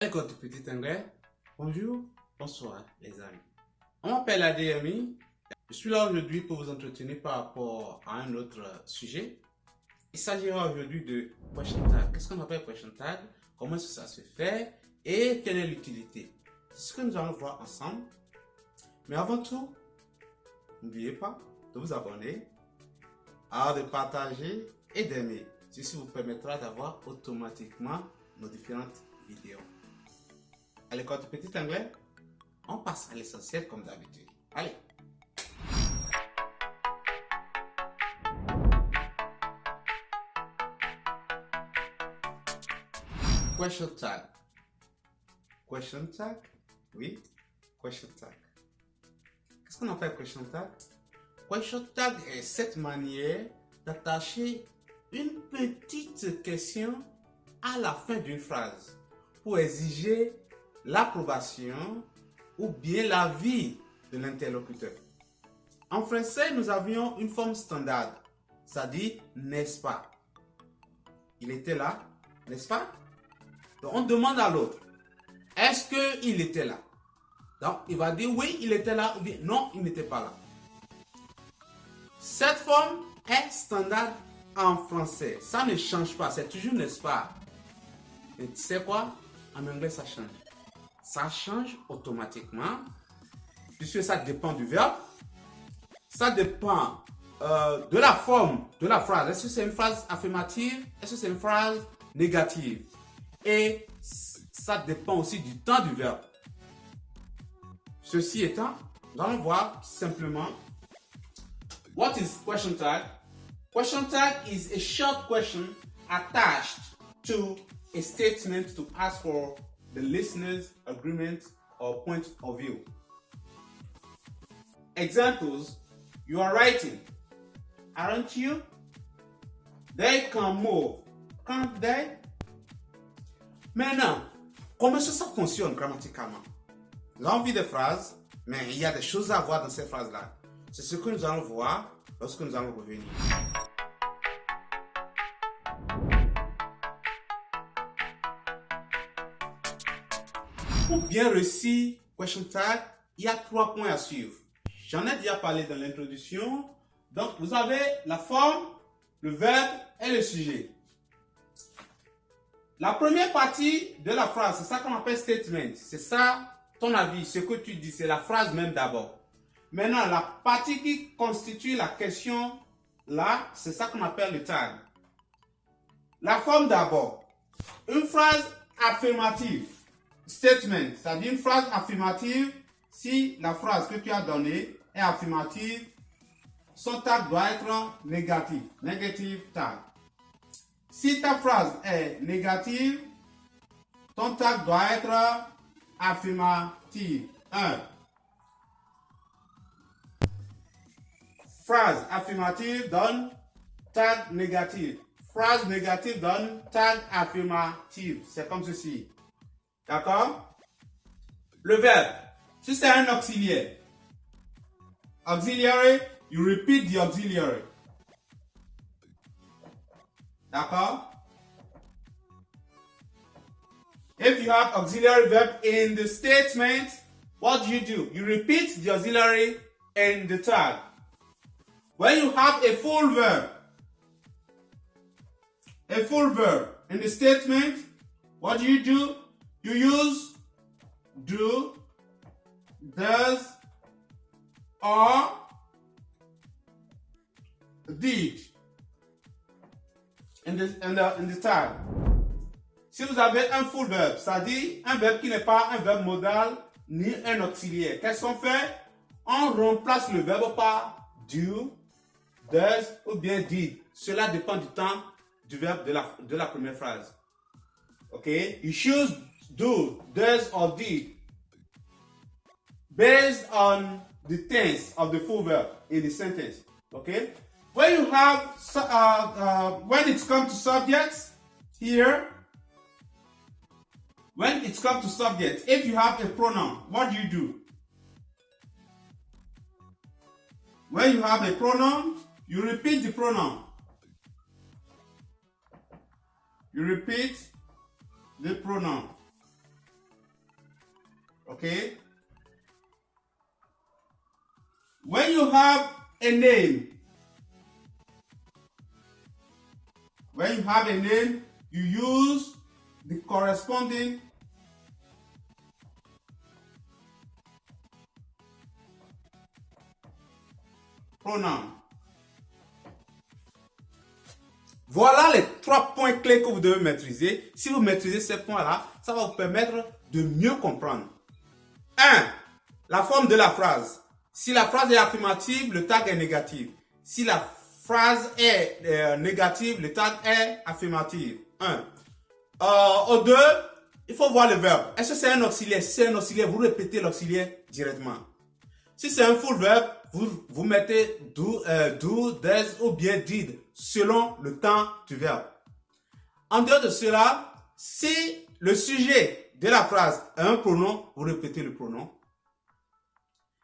École du petit anglais. Bonjour, bonsoir les amis. On m'appelle ADMI. Je suis là aujourd'hui pour vous entretenir par rapport à un autre sujet. Il s'agira aujourd'hui de question tag. Qu'est-ce qu'on appelle question tag? Comment est-ce que ça se fait? Et quelle est l'utilité? C'est ce que nous allons voir ensemble. Mais avant tout, n'oubliez pas de vous abonner, de partager et d'aimer. Ceci vous permettra d'avoir automatiquement nos différentes vidéos. À l'école du petit anglais, on passe à l'essentiel comme d'habitude. Allez! Question tag. Question tag? Oui, question tag. Qu'est-ce qu'on appelle question tag? Question tag est cette manière d'attacher une petite question à la fin d'une phrase pour exiger l'approbation ou bien l'avis de l'interlocuteur. En français, nous avions une forme standard, c'est-à-dire n'est-ce pas? Il était là, n'est-ce pas? Donc on demande à l'autre, est-ce qu'il était là? Donc il va dire oui, il était là ou bien non, il n'était pas là. Cette forme est standard en français. Ça ne change pas, c'est toujours n'est-ce pas? Et tu sais quoi? En anglais, ça change. Ça change automatiquement, puisque ça dépend du verbe, ça dépend de la forme de la phrase. Est-ce que c'est une phrase affirmative? Est-ce que c'est une phrase négative? Et ça dépend aussi du temps du verbe. Ceci étant, nous allons voir simplement what is question tag. Question tag is a short question attached to a statement to ask for the listener's agreement or point of view. Examples: you are writing, aren't you? They can move, can't they? Maintenant, comment est-ce que ça fonctionne grammaticalement? Nous avons vu des phrases, mais il y a des choses à voir dans ces phrases-là. C'est ce que nous allons voir lorsque nous allons revenir. Pour bien réussir question tag, il y a 3 points à suivre. J'en ai déjà parlé dans l'introduction. Donc, vous avez la forme, le verbe et le sujet. La première partie de la phrase, c'est ça qu'on appelle statement. C'est ça, ton avis, ce que tu dis, c'est la phrase même d'abord. Maintenant, la partie qui constitue la question, là, c'est ça qu'on appelle le tag. La forme d'abord. Une phrase affirmative. Statement, c'est-à-dire une phrase affirmative. Si la phrase que tu as donnée est affirmative, son tag doit être négatif. Negative tag. Si ta phrase est négative, ton tag doit être affirmative. 1. Phrase affirmative donne tag négatif. Phrase négative donne tag affirmative. C'est comme ceci. D'accord? Le verbe. Si c'est un auxiliaire. Auxiliary, you repeat the auxiliary. D'accord? If you have auxiliary verb in the statement, what do? You repeat the auxiliary in the tag. When you have a full verb in the statement, what do? You use do, does, or did in the tag. Si vous avez un full verb, c'est-à-dire un verbe qui n'est pas un verbe modal ni un auxiliaire, qu'est-ce qu'on fait? On remplace le verbe par do, does ou bien did. Cela dépend du temps du verbe de la première phrase. Ok? You choose do, does or did based on the tense of the full verb in the sentence. Okay? When you have, when it comes to subjects, here, when it comes to subjects, if you have a pronoun, what do? When you have a pronoun, you repeat the pronoun. You repeat the pronoun. Okay? When you have a name, you use the corresponding pronoun. Voilà les 3 points clés que vous devez maîtriser. Si vous maîtrisez ces points-là, ça va vous permettre de mieux comprendre. 1. La forme de la phrase. Si la phrase est affirmative, le tag est négatif. Si la phrase est négative, le tag est affirmatif. 1. Au 2, il faut voir le verbe. Est-ce que c'est un auxiliaire? Si c'est un auxiliaire, vous répétez l'auxiliaire directement. Si c'est un full verbe, vous mettez do, does ou bien did selon le temps du verbe. En dehors de cela, si le sujet de la phrase a un pronom, vous répétez le pronom.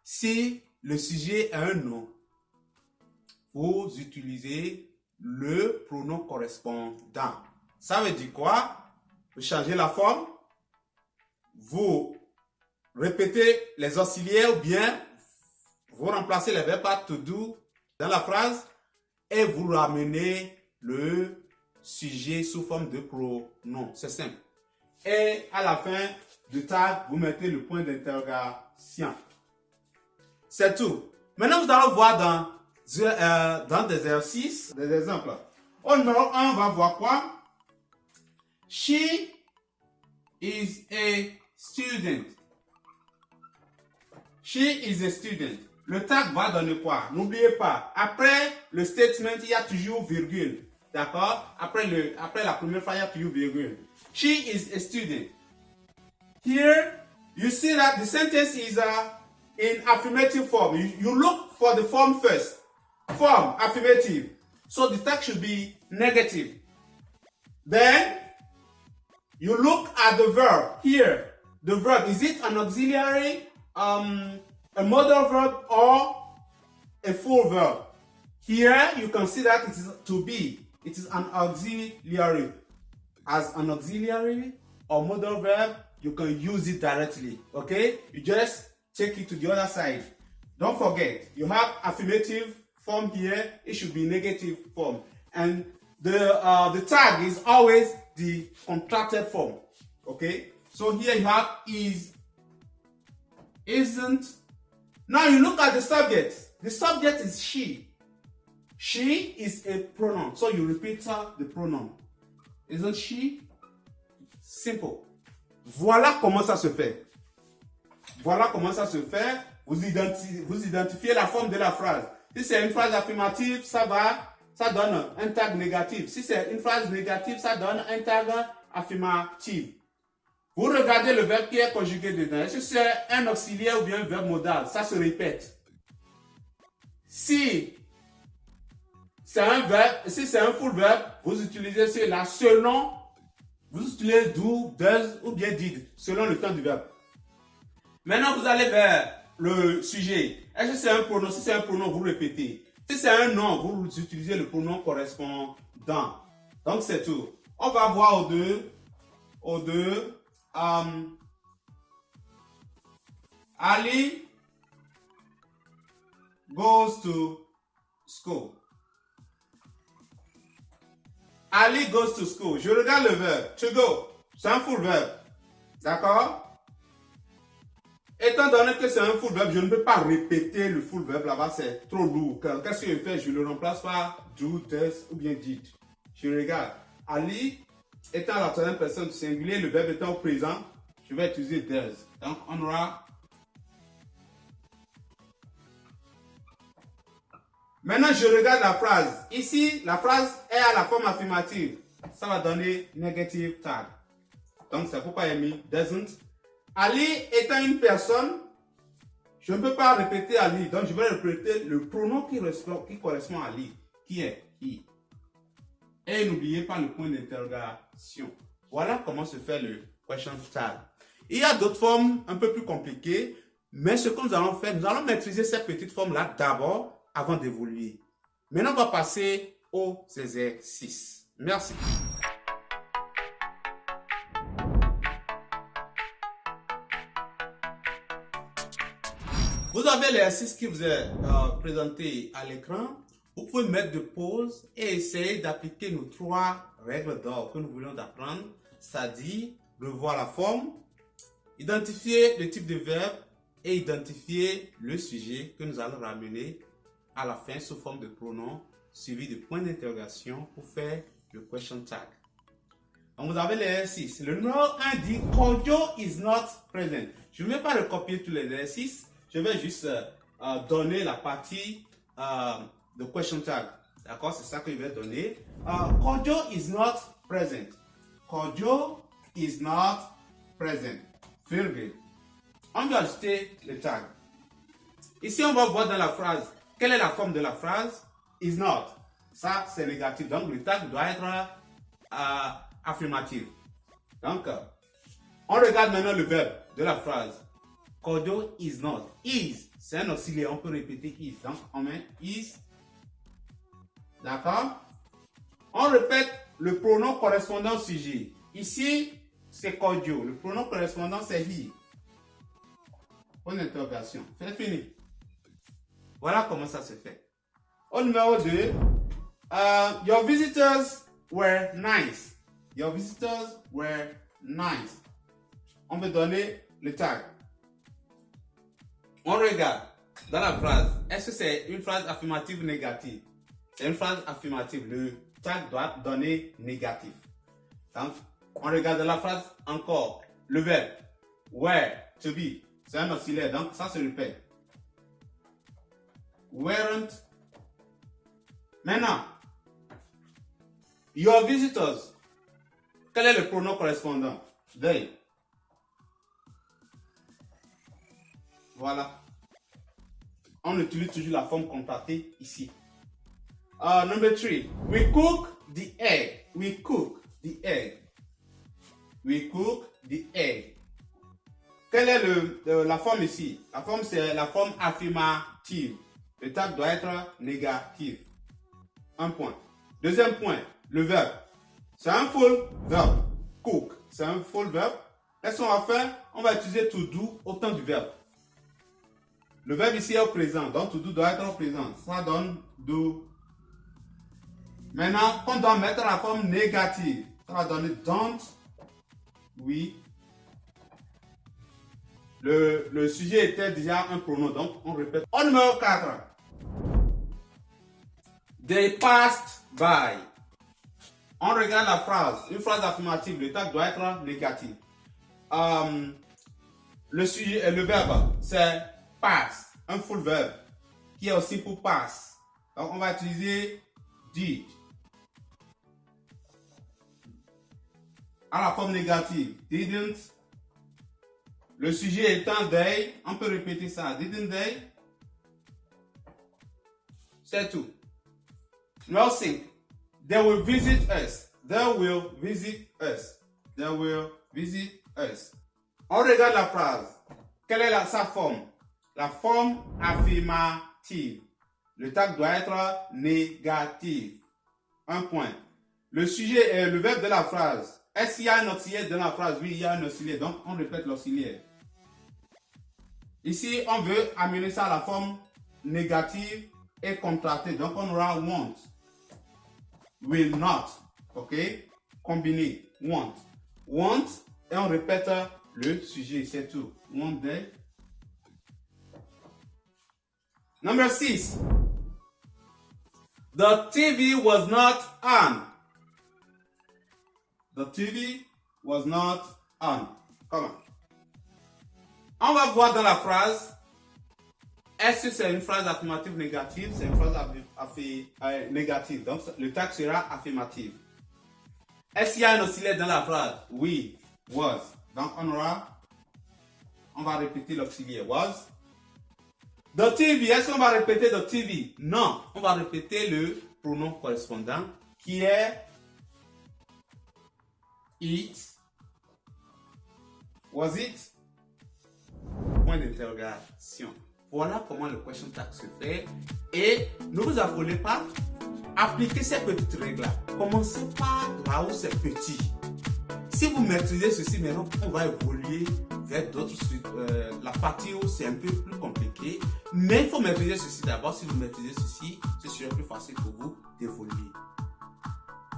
Si le sujet a un nom, vous utilisez le pronom correspondant. Ça veut dire quoi? Vous changez la forme, vous répétez les auxiliaires ou bien vous remplacez les verbes par to do dans la phrase et vous ramenez le sujet sous forme de pronom. C'est simple. Et à la fin du tag, vous mettez le point d'interrogation. C'est tout. Maintenant, nous allons voir dans des exercices, des exemples. Au numéro 1, on va voir quoi? She is a student. She is a student. Le tag va donner quoi? N'oubliez pas, après le statement, il y a toujours virgule. D'accord? Après la première fois, il y a toujours virgule. She is a student. Here, you see that the sentence is in affirmative form. You look for the form first. Form, affirmative. So the tag should be negative. Then, you look at the verb. Here, the verb, is it an auxiliary, a modal verb, or a full verb? Here, you can see that it is to be. It is an auxiliary. As an auxiliary or modal verb, you can use it directly. Okay? You just take it to the other side. Don't forget, you have affirmative form here. It should be negative form. And the tag is always the contracted form. Okay? So here you have is, isn't. Now you look at the subject. The subject is she. She is a pronoun. So you repeat the pronoun. Isn't she? Simple. Voilà comment ça se fait. Voilà comment ça se fait. Vous identifiez la forme de la phrase. Si c'est une phrase affirmative, ça donne un tag négatif. Si c'est une phrase négative, ça donne un tag affirmatif. Vous regardez le verbe qui est conjugué dedans. Est-ce que c'est un auxiliaire ou bien un verbe modal? Ça se répète. Si c'est un verbe, si c'est un full verbe, vous utilisez cela selon, vous utilisez do, does ou bien did, selon le temps du verbe. Maintenant, vous allez vers le sujet. Est-ce que c'est un pronom? Si c'est un pronom, vous répétez. Si c'est un nom, vous utilisez le pronom correspondant. Donc, c'est tout. On va voir au deux. Ali goes to school. Ali goes to school. Je regarde le verbe. To go. C'est un full verbe. D'accord? Étant donné que c'est un full verbe, je ne peux pas répéter le full verbe là-bas. C'est trop lourd. Qu'est-ce que je fais? Je le remplace par do, does ou bien did. Je regarde. Ali étant la troisième personne du singulier, le verbe étant au présent, je vais utiliser does. Donc, on aura. Maintenant, je regarde la phrase. Ici, la phrase est à la forme affirmative. Ça va donner negative tag. Donc, c'est pourquoi il a mis doesn't. Ali étant une personne, je ne peux pas répéter Ali. Donc, je vais répéter le pronom qui correspond à Ali. Qui est qui. Et n'oubliez pas le point d'interrogation. Voilà comment se fait le question tag. Il y a d'autres formes un peu plus compliquées. Mais ce que nous allons faire, nous allons maîtriser ces petites formes-là d'abord avant d'évoluer. Maintenant, on va passer aux exercices. Merci. Vous avez l'exercice qui vous est présenté à l'écran. Vous pouvez mettre de pause et essayer d'appliquer nos 3 règles d'or que nous voulons apprendre, c'est-à-dire revoir la forme, identifier le type de verbe et identifier le sujet que nous allons ramener à la fin sous forme de pronom suivi de points d'interrogation pour faire le question tag. Donc vous avez l'exercice. Le numéro 1 dit Kojo is not present. Je ne vais pas recopier tous les exercices. Je vais juste donner la partie de question tag. D'accord? C'est ça que je vais donner. Kojo is not present. Kojo is not present. Very good. On va ajouter le tag. Ici, on va voir dans la phrase, quelle est la forme de la phrase? Is not. Ça, c'est négatif. Donc, le tag doit être affirmatif. Donc, on regarde maintenant le verbe de la phrase. Kojo is not. Is, c'est un auxiliaire. On peut répéter is. Donc, on met is. D'accord? On répète le pronom correspondant au sujet. Ici, c'est Kojo. Le pronom correspondant, c'est he. Point d'interrogation. C'est fini. Voilà comment ça se fait. Au numéro 2, your visitors were nice. Your visitors were nice. On peut donner le tag. On regarde dans la phrase. Est-ce que c'est une phrase affirmative ou négative? C'est une phrase affirmative. Le tag doit donner négatif. Donc, on regarde dans la phrase encore. Le verbe were, to be. C'est un auxiliaire. Donc, ça se répète. Weren't. Maintenant, your visitors. Quel est le pronom correspondant? They. Voilà. On utilise toujours la forme contractée ici. Number 3. We cook the egg. We cook the egg. We cook the egg. Quelle est la forme ici? La forme, c'est la forme affirmative. Le tag doit être négatif. Un point. Deuxième point, le verbe. C'est un full verbe. Cook, c'est un full verbe. Qu'est-ce qu'on va faire? On va utiliser to do au temps du verbe. Le verbe ici est au présent. Donc to do doit être au présent. Ça donne do. Maintenant, on doit mettre la forme négative. Ça va donner don't. Oui. Le sujet était déjà un pronom. Donc on répète. Au numéro 4. They passed by. On regarde la phrase. Une phrase affirmative. Le tag doit être négatif. Le sujet, le verbe, c'est pass. Un full verbe qui est aussi pour pass. Donc on va utiliser did. À la forme négative. Didn't. Le sujet étant they. On peut répéter ça. Didn't they? C'est tout. Numéro 5. They will visit us. They will visit us. They will visit us. On regarde la phrase. Quelle est sa forme? La forme affirmative. Le tag doit être négatif. Un point. Le sujet est le verbe de la phrase. Est-ce qu'il y a un auxiliaire dans la phrase? Oui, il y a un auxiliaire. Donc, on répète l'auxiliaire. Ici, on veut amener ça à la forme négative et contractée. Donc, on aura want. Will not. OK? Combiné. Want. Want. Et on répète le sujet. C'est tout. Want they. Number 6. The TV was not on. The TV was not on. Comment? On va voir dans la phrase. Est-ce que c'est une phrase affirmative négative? C'est une phrase négative. Donc le tag sera affirmatif. Est-ce qu'il y a un auxiliaire dans la phrase? Oui. Was. Donc on va répéter l'auxiliaire was. The TV. Est-ce qu'on va répéter the TV? Non. On va répéter le pronom correspondant qui est it. Was it? Point d'interrogation. Voilà comment le question tag se fait. Et ne vous affolez pas. Appliquez ces petites règles-là. Commencez par là où c'est petit. Si vous maîtrisez ceci maintenant, on va évoluer vers d'autres, la partie où c'est un peu plus compliqué. Mais il faut maîtriser ceci d'abord. Si vous maîtrisez ceci, ce sera plus facile pour vous d'évoluer.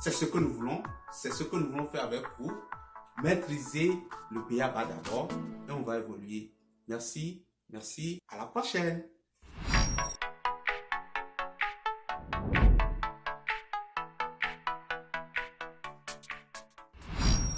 C'est ce que nous voulons. C'est ce que nous voulons faire avec vous. Maîtriser le BABA d'abord et on va évoluer. Merci, merci. À la prochaine.